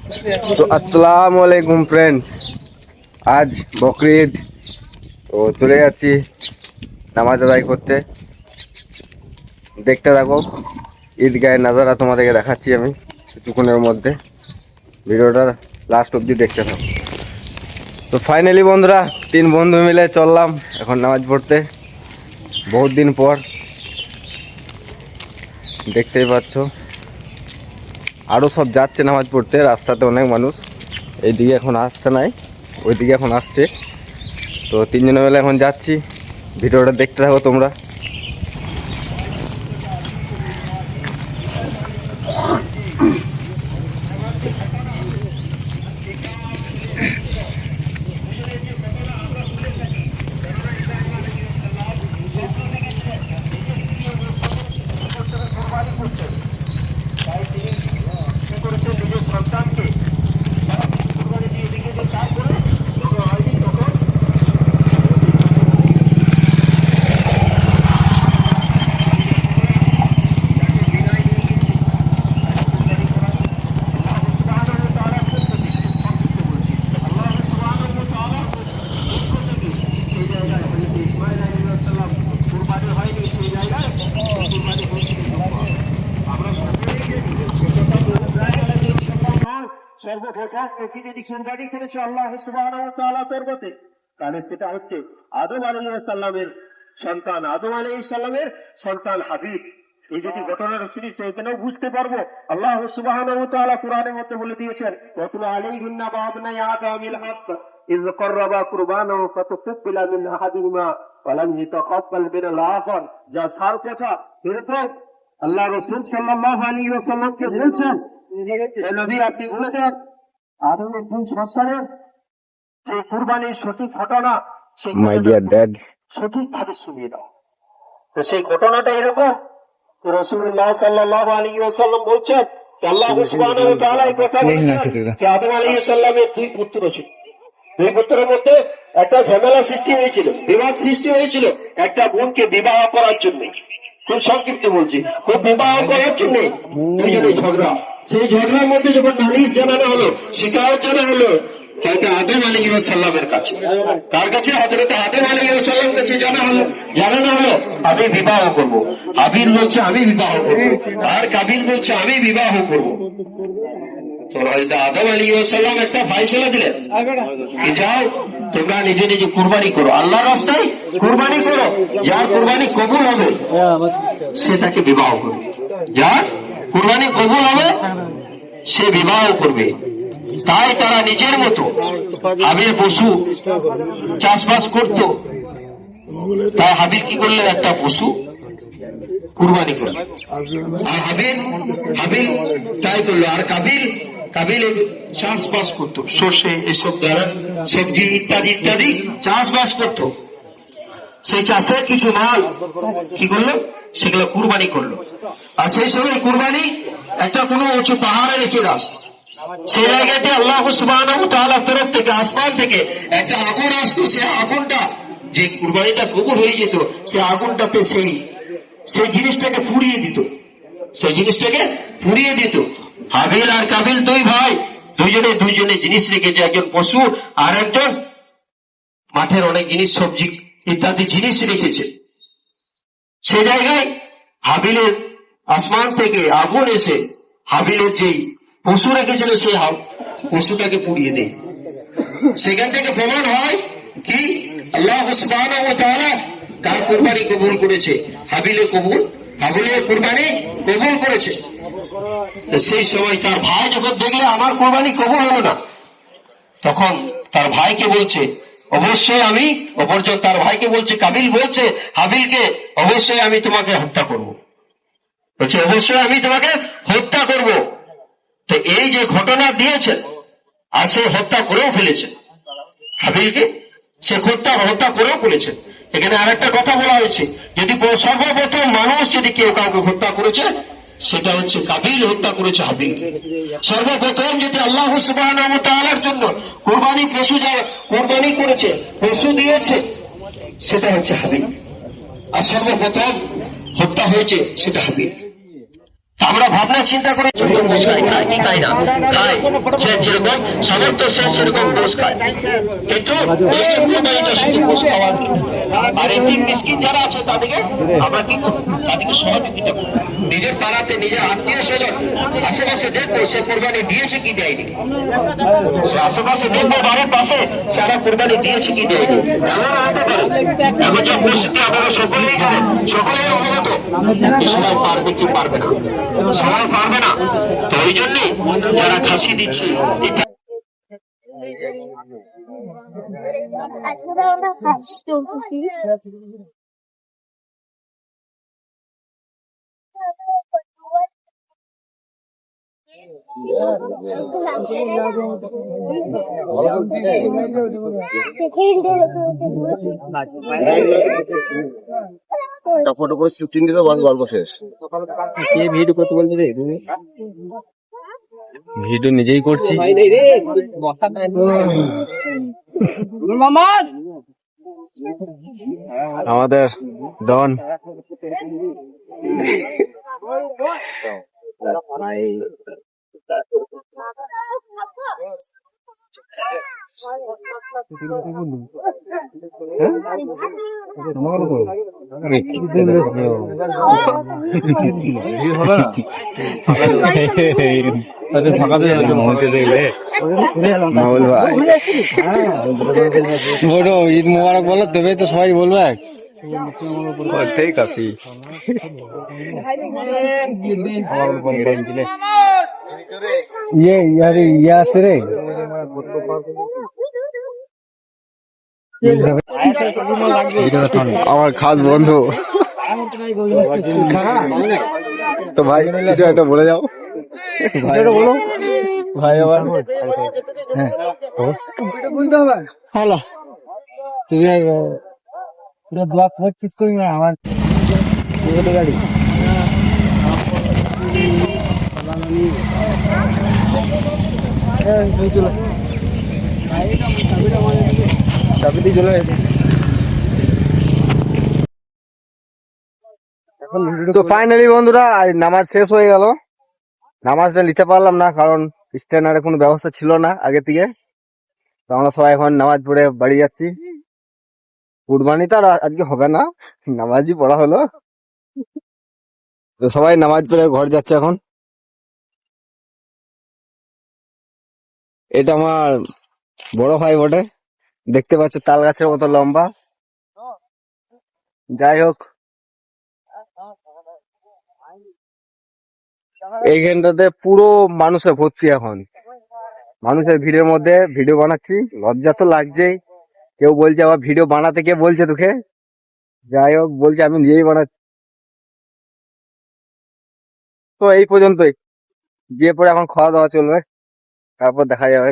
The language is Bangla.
তো আসসালামু আলাইকুম ফ্রেন্ডস, আজ বকরিদ। তো চলে যাচ্ছি নামাজ আদায় করতে। দেখতে থাকো, ঈদগাহের নাজারা তোমাদেরকে দেখাচ্ছি আমি কিছুক্ষণের মধ্যে। ভিডিওটা লাস্ট অবধি দেখতে থাকো। তো ফাইনালি বন্ধুরা, 3 বন্ধু মিলে চললাম এখন নামাজ পড়তে, বহুত দিন পর। দেখতেই পাচ্ছ আরও সব যাচ্ছে নামাজ পড়তে, রাস্তাতে অনেক মানুষ। এইদিকে এখন আসছে নাই, ওইদিকে এখন আসছে। তো 3 জনে মিলে এখন যাচ্ছি। ভিডিওটা দেখতে থাকো তোমরা। সর্বপ্রথম এটি যদি কুরবানি করেছে আল্লাহ সুবহানাহু ওয়া তাআলা তরফতে, তাহলে সেটা হচ্ছে আদম আলাইহিস সালামের সন্তান, আদম আলাইহিস সালামের সন্তান হাবিব। এই যদি ঘটনাটা শুনি সেখানেও বুঝতে পারবো আল্লাহ সুবহানাহু ওয়া তাআলা কুরআনের মধ্যে বলে দিয়েছেন, ওয়াতুল আলাইহিম নাবা ইবনা আদামিল হক ইয ক্বাররাবা কুরবানাহু ফাতুকবিলা মিন আহাদিহিমা ওয়া লাম ইয়াতাকাব্বাল মিনাল আখর। যা সার কথা, এরপর আল্লাহ রাসূল সাল্লাল্লাহু আলাইহি ওয়াসাল্লামকে বলছেন, হে নবী, আপনি বলে দেন আদমের 2 সন্তানের যে কুরবানির সঠিক ঘটনা, সেই মাই ডিয়ার ড্যাড, সঠিকভাবে শুনিয়ে দাও। তো সেই ঘটনাটা এরকম, রাসূলুল্লাহ সাল্লাল্লাহু আলাইহি ওয়াসাল্লাম বলছেন আল্লাহ সুবহানাহু ওয়া তাআলা এই কথা বলেছেন যে আদম আলাইহিস সালামের 2 পুত্র ছিল। 2 পুত্রের মধ্যে একটা ঝামেলা সৃষ্টি হয়েছিল, বিবাদ সৃষ্টি হয়েছিল একটা বোনকে বিবাহ করার জন্য। খুব সংক্ষিপ্ত বলছি, খুব বিবাহ করার জন্য দুজনে ঝগড়া। সেই ঝগড়ার মধ্যে যখন নালিশ জানানো হলো, শিকায়ত জানানো হলো আদম আলাইহিস সালামের কাছে। কার কাছে? হযরত আদম আলাইহিস সালামের কাছে জানানো হলো আমি বিবাহ করব। হাবিল বলছে আমি বিবাহ করব, আর কাবিল বলছে আমি বিবাহ করব। তো হযরত আদম আলাইহিস সালাম একটা ফয়সালা দিলেন কি যাও তোমরা নিজে নিজে কুরবানি করো, আল্লাহর রাস্তায় কুরবানি করো। যার কুরবানি কবুল হবে সে তাকে বিবাহ করবে, যার কুরবানি কবুল হবে সে বিবাহ করবে। তাই তারা নিজের মতো হাবিল পশু চাষবাস করত। তাই হাবিল কি করলেন? একটা পশু কুরবানি করলেন। আর হাবিল তাই করলো। আর কাবিল চাষবাস করতো, সর্ষে এসব দ্বারা সবজি ইত্যাদি ইত্যাদি চাষবাস করতো। সেই চাষের কিছু মাল কি করলো? সেগুলো কুরবানি করলো। আর সেই সময় কুরবানি একটা কোনো উঁচু পাহাড়ে রেখে দাস, সেই জায়গাতে আল্লাহ সুবহানাহু ওয়া তাআলার তরফ থেকে আসমান থেকে একটা আগুন আসতো। সে আগুনটা যে কুরবানিটা কবুল হয়ে যেত, সে আগুনটাতে সেই জিনিসটাকে পুড়িয়ে দিত, সেই জিনিসটাকে পুড়িয়ে দিত। হাবিল আর কাবিল 2 ভাই, দুইজনে জিনিস রেখেছে, একজন পশু আর একজন মাঠের অনেক জিনিস, সবজি ইত্যাদি জিনিস রেখেছে। সেই জায়গায় হাবিলের আসমান থেকে আগুন এসে হাবিলের যেই পশু রেখেছিল সেই পশুটাকে পুড়িয়ে দেয়। সেখান থেকে প্রমাণ হয় কি আল্লাহ সুবহানাহু ওয়া তাআলা কার কুরবানি কবুল করেছে? হাবিলের কুরবানি কবুল করেছে। তো সেই সময় তার ভাই যখন দেখলে আমার কুরবানি কবুল হলো না, তখন তার ভাইকে বলছে অবশ্যই আমি, অপরজন তার ভাইকে বলছে, কাবিল বলছে হাবিলকে অবশ্যই আমি তোমাকে হত্যা করব, বলছে অবশ্যই আমি তোমাকে হত্যা করব। তো এই যে ঘটনা দিয়েছেন, আর সে হত্যা করেও ফেলেছে হাবিলকে, সে হত্যা করেও ফেলেছে। এখানে আরেকটা কথা বলা হয়েছে, যদি সর্বপ্রথম মানুষ যদি কেউ কাউকে হত্যা করেছে সেটা হচ্ছে কাবিল হত্যা করেছে হাবিলকে। সর্বপ্রথম যদি আল্লাহ সুবহানাহু ওয়া তাআলার জন্য কুরবানি পশু কুরবানি করেছে, পশু দিয়েছে, সেটা হচ্ছে হাবিল। আর সর্বপ্রথম হত্যা হয়েছে সেটা হাবিল। আমরা ভাবনা চিন্তা করে ছোট গোস খাই, খায় কি খায় না, খায়। যে যেরকম সামর্থ্য সে সেরকম গোস খায়, কিন্তু এই যে কুরবানিটা শুধু গোস খাওয়ার নয়। আর এই তিন মিসকিন যারা আছে তাদেরকে আমরা কি করবো, তাদেরকে সহযোগিতা করবো। নিজের পাড়াতে নিজের আত্মীয় স্বজন আশেপাশে দেখবো সে কোরবানি দিয়েছে কি দেয়নি, সে আশেপাশে দেখবো বাড়ির পাশে সারা কোরবানি দিয়েছে কি দেয়নি। এমন হতে পারে এখন যে পরিস্থিতি আপনারা সকলেই জানেন, সকলেই অবগত, সবাই পারবে কি পারবে না, সবাই পারবে না। তো ওই জন্যই যারা খাসি দিচ্ছে এটা আজকে তো আমরা কাজ চলতেছি ফটো করে শুটিং দিলে গল্প শেষ। ভিডিও করতে বলছি রে তুমি? ভিডিও নিজেই করছি। আমাদের ডন বলো ঈদ মোবারক বলো, তবে তো সবাই বলবে। ঠিক আছে ইয়ে আছে রে, আমার খাস বন্ধু। তো ভাই কিছু একটা বলে যাও ভাই, বলো ভাই। আবার হ্যালো, তুমি পুরো দোয়া করছিস করি না আমার গাড়ি চাবি দিয়ে চলে গেছে। তো ফাইনালি বন্ধুরা নামাজ শেষ হয়ে গেল। নামাজটা নিতে পারলাম না কারণ স্ট্যান্ডার্ডের কোনো ব্যবস্থা ছিল না আগে থেকে। তো আমরা সবাই এখন নামাজ পড়ে বাড়ি যাচ্ছি। কুরবানি তো আর আজকে হবে না, নামাজই পড়া হলো। তো সবাই নামাজ পড়ে ঘর যাচ্ছে এখন। এটা আমার বড় ভাই বটে, দেখতে পাচ্ছ তাল গাছের মতো লম্বা। যাই হোক, এইখানটাতে পুরো মানুষে ভর্তি এখন। মানুষের ভিড়ের মধ্যে ভিডিও বানাচ্ছি, লজ্জা তো লাগছেই। কেউ বলছে আবার ভিডিও বানাতে, কে বলছে তোকে? যাই হোক, বলছে আমি নিজেই বানাচ্ছি। তো এই পর্যন্তই, গিয়ে পরে এখন খাওয়া দাওয়া চলবে, তারপর দেখা যাবে।